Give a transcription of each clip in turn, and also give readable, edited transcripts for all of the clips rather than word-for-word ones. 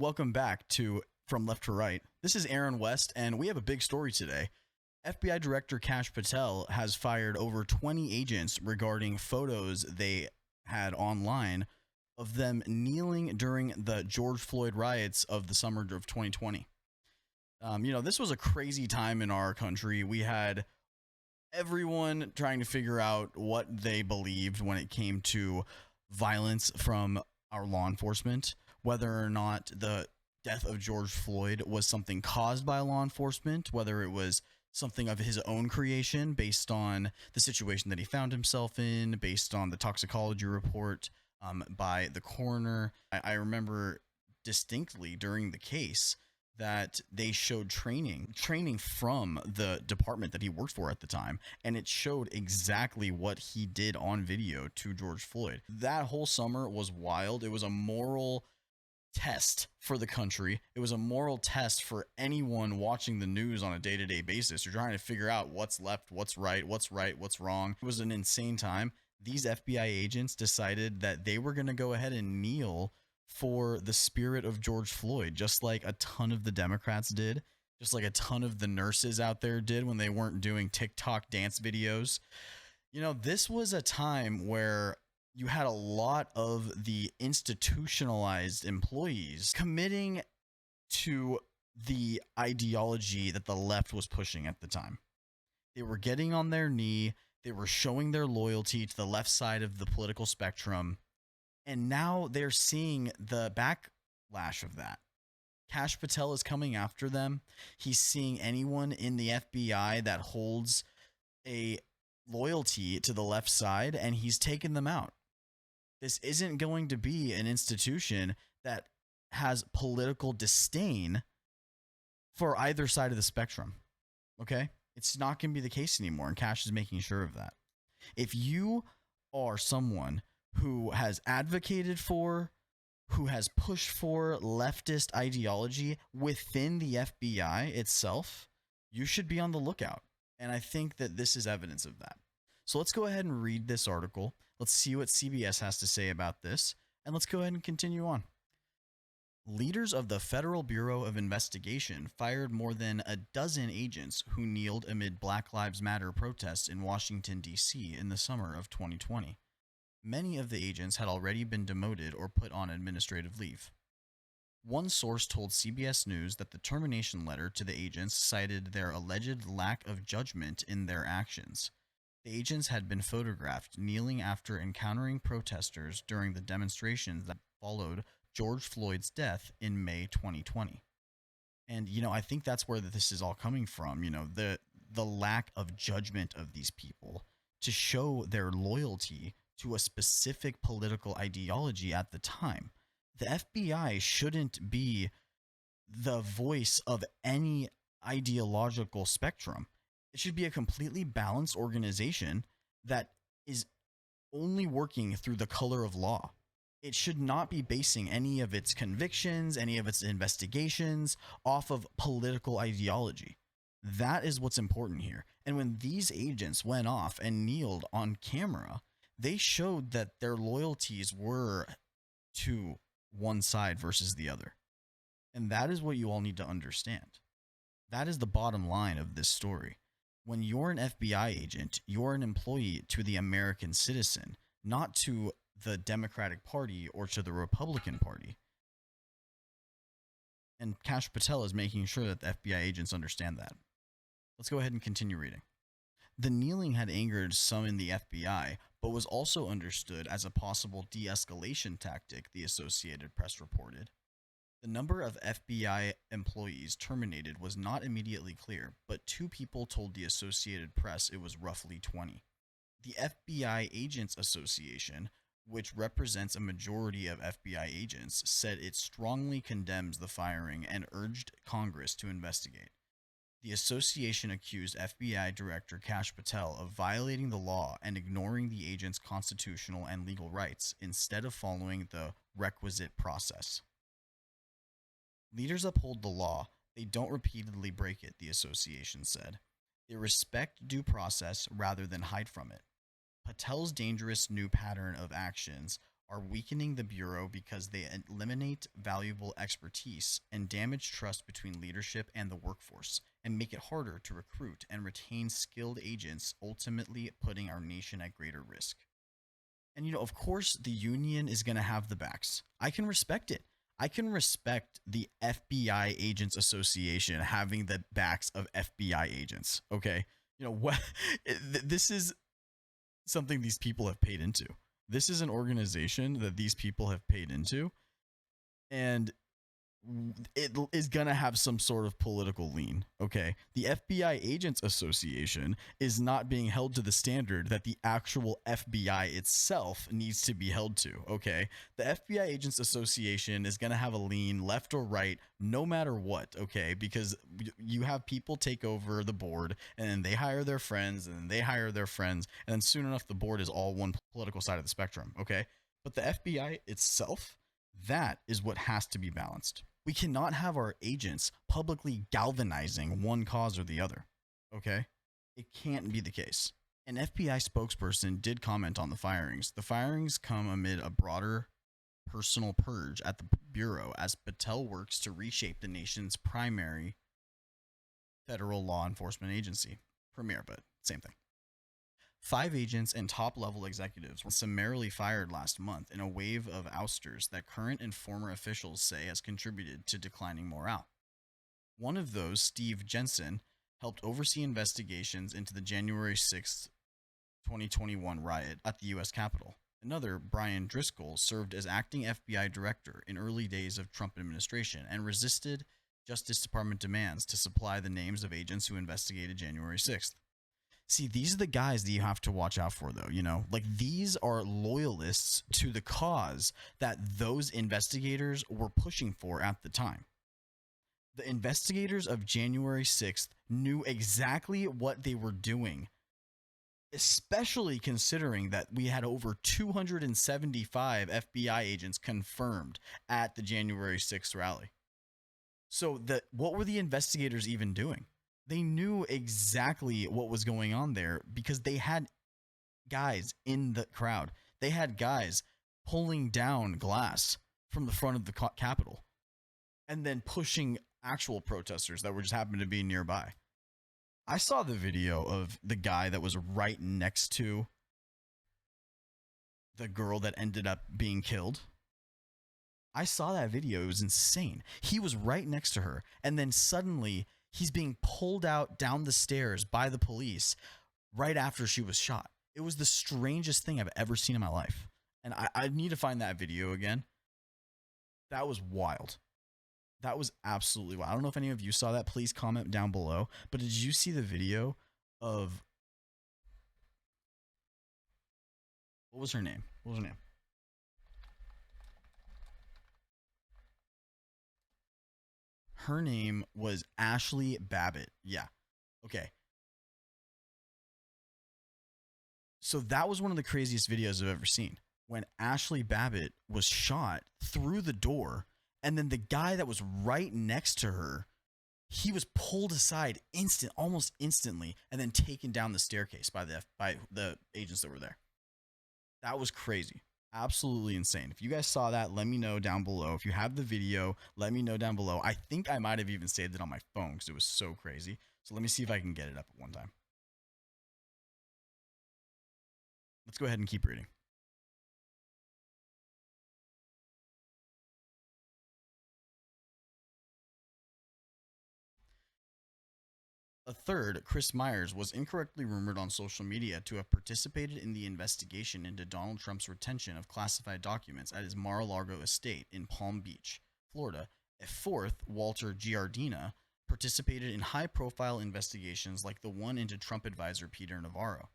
Welcome back to From Left to Right. This is Aaron West, and we have a big story today. FBI Director Kash Patel has fired over 20 agents regarding photos they had online of them kneeling during the George Floyd riots of the summer of 2020. This was a crazy time in our country. We had everyone trying to figure out what they believed when it came to violence from our law enforcement, whether or not the death of George Floyd was something caused by law enforcement, whether it was something of his own creation based on the situation that he found himself in, based on the toxicology report by the coroner. I remember distinctly during the case that they showed training from the department that he worked for at the time, and it showed exactly what he did on video to George Floyd. That whole summer was wild. It was a moral test for the country. It was a moral test for anyone watching the news on a day-to-day basis. You're trying to figure out what's left, what's right, what's wrong. It was an insane time. These FBI agents decided that they were going to go ahead and kneel for the spirit of George Floyd, just like a ton of the Democrats did, just like a ton of the nurses out there did when they weren't doing TikTok dance videos. This was a time where you had a lot of the institutionalized employees committing to the ideology that the left was pushing at the time. They were getting on their knee. They were showing their loyalty to the left side of the political spectrum. And now they're seeing the backlash of that. Kash Patel is coming after them. He's seeing anyone in the FBI that holds a loyalty to the left side, and he's taken them out. This isn't going to be an institution that has political disdain for either side of the spectrum. Okay? It's not going to be the case anymore, and Kash is making sure of that. If you are someone who has advocated for, who has pushed for leftist ideology within the FBI itself, you should be on the lookout. And I think that this is evidence of that. So let's go ahead and read this article. Let's see what CBS has to say about this, and let's go ahead and continue on. Leaders of the Federal Bureau of Investigation fired more than a dozen agents who kneeled amid Black Lives Matter protests in Washington, D.C. in the summer of 2020. Many of the agents had already been demoted or put on administrative leave. One source told CBS News that the termination letter to the agents cited their alleged lack of judgment in their actions. The agents had been photographed kneeling after encountering protesters during the demonstrations that followed George Floyd's death in May 2020. And, I think that's where this is all coming from, the lack of judgment of these people to show their loyalty to a specific political ideology at the time. The FBI shouldn't be the voice of any ideological spectrum. It should be a completely balanced organization that is only working through the color of law. It should not be basing any of its convictions, any of its investigations off of political ideology. That is what's important here. And when these agents went off and kneeled on camera, they showed that their loyalties were to one side versus the other. And that is what you all need to understand. That is the bottom line of this story. When you're an FBI agent, you're an employee to the American citizen, not to the Democratic Party or to the Republican Party. And Kash Patel is making sure that the FBI agents understand that. Let's go ahead and continue reading. The kneeling had angered some in the FBI, but was also understood as a possible de-escalation tactic, the Associated Press reported. The number of FBI employees terminated was not immediately clear, but two people told the Associated Press it was roughly 20. The FBI Agents Association, which represents a majority of FBI agents, said it strongly condemns the firing and urged Congress to investigate. The association accused FBI Director Kash Patel of violating the law and ignoring the agent's constitutional and legal rights instead of following the requisite process. Leaders uphold the law. They don't repeatedly break it, the association said. They respect due process rather than hide from it. Patel's dangerous new pattern of actions are weakening the Bureau because they eliminate valuable expertise and damage trust between leadership and the workforce, and make it harder to recruit and retain skilled agents, ultimately putting our nation at greater risk. And, of course, the union is going to have the backs. I can respect it. I can respect the FBI Agents Association having the backs of FBI agents. Okay. What this is something these people have paid into. This is an organization that these people have paid into, and it is going to have some sort of political lean. Okay. The FBI Agents Association is not being held to the standard that the actual FBI itself needs to be held to. Okay. The FBI Agents Association is going to have a lean left or right, no matter what. Okay. Because you have people take over the board, and then they hire their friends, and then they hire their friends. And then soon enough, the board is all one political side of the spectrum. Okay. But the FBI itself, that is what has to be balanced. We cannot have our agents publicly galvanizing one cause or the other. Okay? It can't be the case. An FBI spokesperson did comment on the firings. The firings come amid a broader personal purge at the Bureau as Patel works to reshape the nation's primary federal law enforcement agency. Premier, but same thing. 5 agents and top-level executives were summarily fired last month in a wave of ousters that current and former officials say has contributed to declining morale. One of those, Steve Jensen, helped oversee investigations into the January 6, 2021 riot at the U.S. Capitol. Another, Brian Driscoll, served as acting FBI director in early days of Trump administration and resisted Justice Department demands to supply the names of agents who investigated January 6th. See, these are the guys that you have to watch out for, though, Like, these are loyalists to the cause that those investigators were pushing for at the time. The investigators of January 6th knew exactly what they were doing, especially considering that we had over 275 FBI agents confirmed at the January 6th rally. So what were the investigators even doing? They knew exactly what was going on there because they had guys in the crowd. They had guys pulling down glass from the front of the Capitol and then pushing actual protesters that were just happened to be nearby. I saw the video of the guy that was right next to the girl that ended up being killed. I saw that video. It was insane. He was right next to her, and then suddenly he's being pulled out down the stairs by the police right after she was shot. It was the strangest thing I've ever seen in my life. And I need to find that video again. That was wild. That was absolutely wild. I don't know if any of you saw that. Please comment down below. But did you see the video of... What was her name? Her name was Ashley Babbitt. Yeah. Okay. So that was one of the craziest videos I've ever seen. When Ashley Babbitt was shot through the door, and then the guy that was right next to her, he was pulled aside almost instantly, and then taken down the staircase by the agents that were there. That was crazy. Absolutely insane. If you guys saw that, let me know down below. If you have the video, let me know down below. I think I might have even saved it on my phone because it was so crazy. So let me see if I can get it up at one time. Let's go ahead and keep reading. A third, Chris Myers, was incorrectly rumored on social media to have participated in the investigation into Donald Trump's retention of classified documents at his Mar-a-Lago estate in Palm Beach, Florida. A fourth, Walter Giardina, participated in high-profile investigations like the one into Trump advisor Peter Navarro.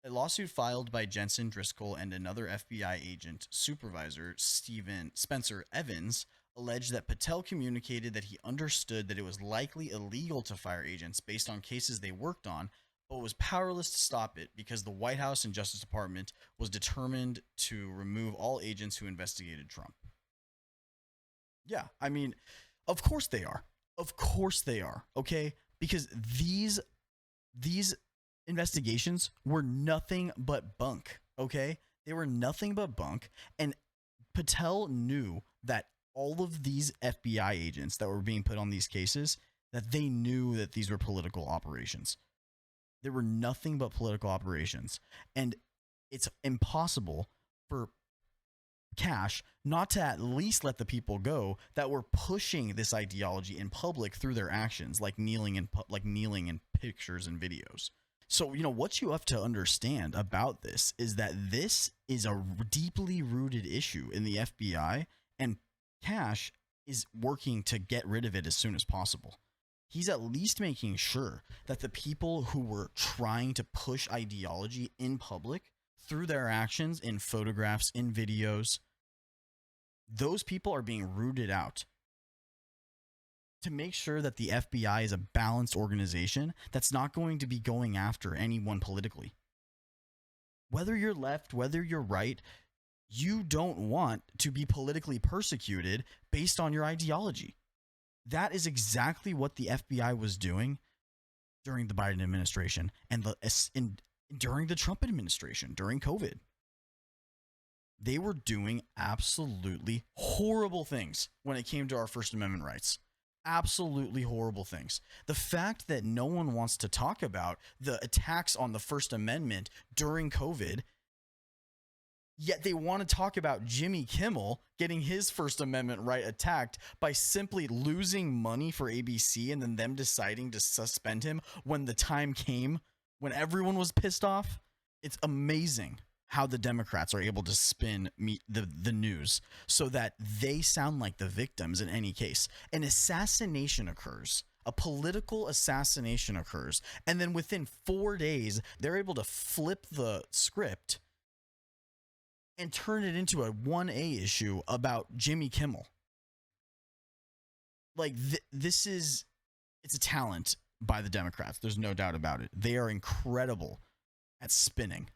A lawsuit filed by Jensen Driscoll and another FBI agent supervisor, Spencer Evans, alleged that Patel communicated that he understood that it was likely illegal to fire agents based on cases they worked on, but was powerless to stop it because the White House and Justice Department was determined to remove all agents who investigated Trump. Yeah, I mean, of course they are. Of course they are, okay? Because these investigations were nothing but bunk, okay? They were nothing but bunk. And Patel knew that all of these FBI agents that were being put on these cases, that they knew that these were political operations. They were nothing but political operations. And it's impossible for Kash not to at least let the people go that were pushing this ideology in public through their actions, like kneeling in pictures and videos. So, what you have to understand about this is that this is a deeply rooted issue in the FBI, and Kash is working to get rid of it as soon as possible. He's at least making sure that the people who were trying to push ideology in public through their actions, in photographs, in videos, those people are being rooted out, to make sure that the FBI is a balanced organization that's not going to be going after anyone politically. Whether you're left, whether you're right, you don't want to be politically persecuted based on your ideology. That is exactly what the FBI was doing during the Biden administration and during the Trump administration, during COVID. They were doing absolutely horrible things when it came to our First Amendment rights. Absolutely horrible things. The fact that no one wants to talk about the attacks on the First Amendment during COVID, yet they want to talk about Jimmy Kimmel getting his First Amendment right attacked by simply losing money for ABC and then them deciding to suspend him when the time came, when everyone was pissed off. It's amazing how the Democrats are able to spin the news so that they sound like the victims in any case. An assassination occurs. A political assassination occurs. And then within 4 days, they're able to flip the script and turn it into a 1A issue about Jimmy Kimmel. Like, it's a talent by the Democrats. There's no doubt about it. They are incredible at spinning.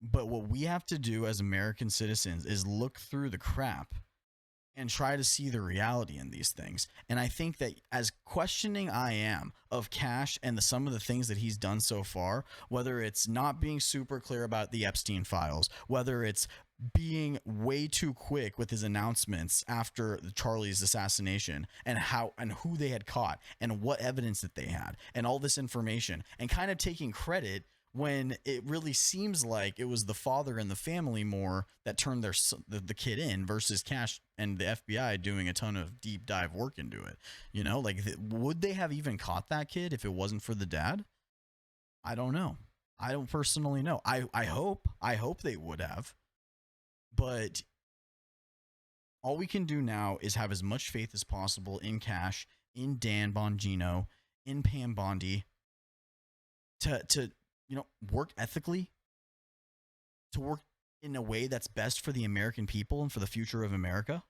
But what we have to do as American citizens is look through the crap and try to see the reality in these things. And I think that as questioning I am of Kash and some of the things that he's done so far, whether it's not being super clear about the Epstein files, whether it's being way too quick with his announcements after Charlie's assassination and who they had caught and what evidence that they had and all this information, and kind of taking credit when it really seems like it was the father and the family more that turned the kid in versus Kash and the FBI doing a ton of deep dive work into it. Would they have even caught that kid if it wasn't for the dad? I don't know. I don't personally know. I hope they would have. But all we can do now is have as much faith as possible in Kash, in Dan Bongino, in Pam Bondi, to work ethically, to work in a way that's best for the American people and for the future of America.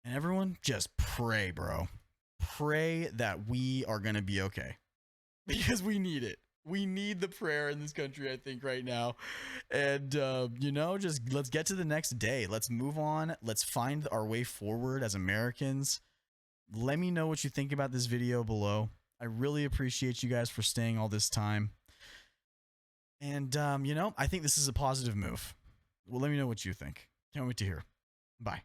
And everyone, just pray, bro. Pray that we are going to be okay, because we need it. We need the prayer in this country, I think, right now. And, just let's get to the next day. Let's move on. Let's find our way forward as Americans. Let me know what you think about this video below. I really appreciate you guys for staying all this time. And, I think this is a positive move. Well, let me know what you think. Can't wait to hear. Bye.